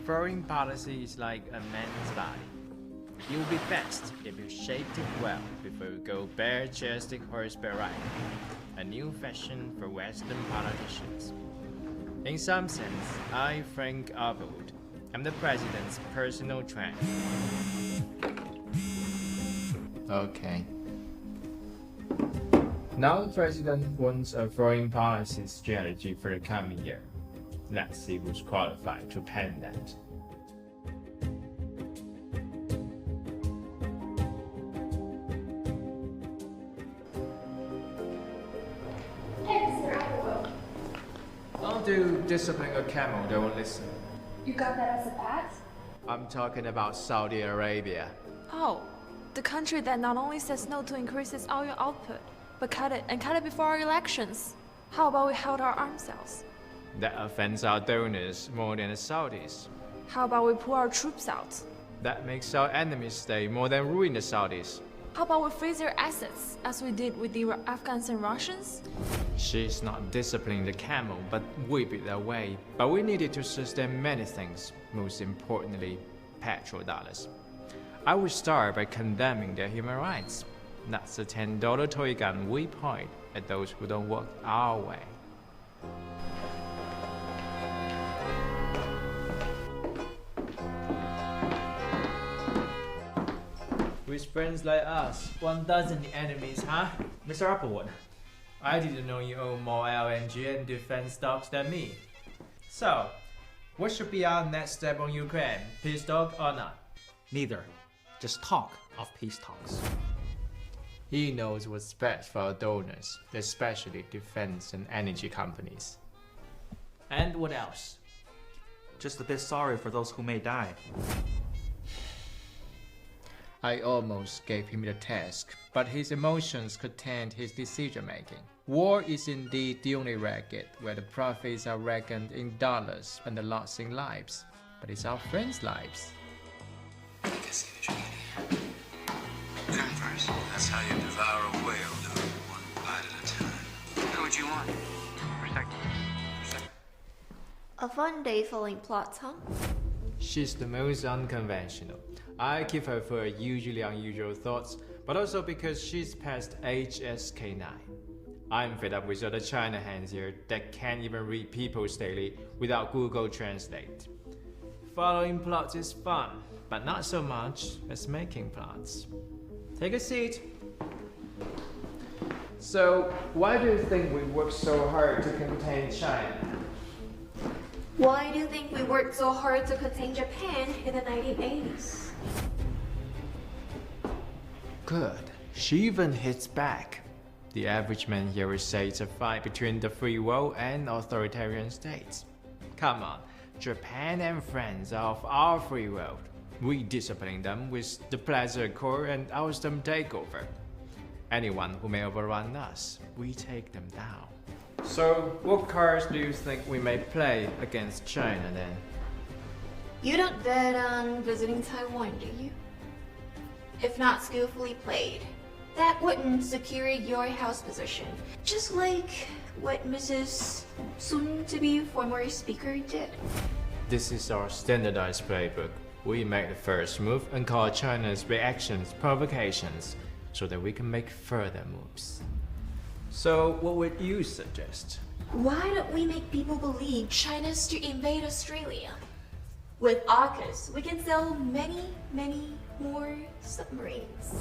Foreign policy is like a man's body. It will be best if you shaped it well before you go bare-chested horseback riding, a new fashion for Western politicians. In some sense, I, Frank Upperwood, am the president's personal trainer. Okay. Now the president wants a foreign policy strategy for the coming year. Let's see who's qualified to pen that. Hey, Mr. Upperwood. Don't do discipline a camel that won't listen. You got that as a pet? I'm talking about Saudi Arabia. Oh, the country that not only says no to increase its oil output, but cut it before our elections. How about we hold our arms sales? That offends our donors more than the Saudis. How about we pull our troops out? That makes our enemies stay more than ruin the Saudis. How about we freeze their assets, as we did with the Afghans and Russians? She's not disciplining the camel, but whip it away. But we needed to sustain many things, most importantly, petrodollars. I would start by condemning their human rights. That's a $10 toy gun we point at those who don't work our way. With friends like us, one doesn't need enemies, huh? Mr. Upperwood, I didn't know you own more LNG and defense stocks than me. So, what should be our next step on Ukraine? Peace talk or not? Neither. Just talk of peace talks. He knows what's best for our donors, especially defense and energy companies. And what else? Just a bit sorry for those who may die. I almost gave him the task, but his emotions could taint his decision-making. War is indeed the only racket where the profits are reckoned in dollars and the loss in lives. But it's our friends' lives. I can see that you're eating. Come first. That's how you devour a whale, do it one bite at a time. Know what you want? Respect. A fun day following plots, huh? She's the most unconventional. I keep her for her usually unusual thoughts, but also because she's past HSK9. I'm fed up with other China hands here that can't even read People's Daily without Google Translate. Following plots is fun, but not so much as making plots. Take a seat. So, why do you think we work so hard to contain China? Why do you think we worked so hard to contain Japan in the 1980s? Good. She even hits back. The average man here would say it's a fight between the free world and authoritarian states. Come on, Japan and France are of our free world. We discipline them with the Plaza Accord and Alstom takeover. Anyone who may overrun us, we take them down. So, what cards do you think we may play against China then? You don't bet on visiting Taiwan, do you? If not skillfully played, that wouldn't secure your house position. Just like what Mrs. soon-to-be former speaker did. This is our standardized playbook. We make the first move and call China's reactions provocations so that we can make further moves. So, what would you suggest? Why don't we make people believe China's to invade Australia? With AUKUS, we can sell many, many more submarines.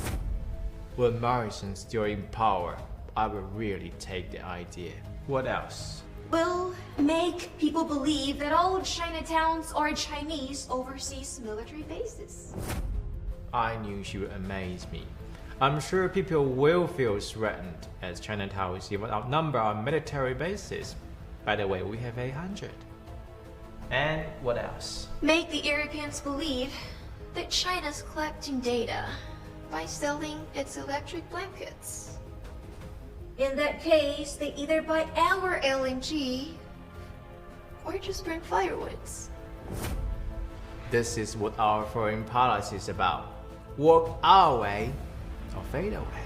When Morrison's still in power, I will really take the idea. What else? We'll make people believe that all Chinatowns are Chinese overseas military bases. I knew she would amaze me. I'm sure people will feel threatened as Chinatowns even outnumber our military bases. By the way, we have 800. And what else? Make the Europeans believe that China's collecting data by selling its electric blankets. In that case, they either buy our LNG or just bring firewoods. This is what our foreign policy is about. Work our way or fade away.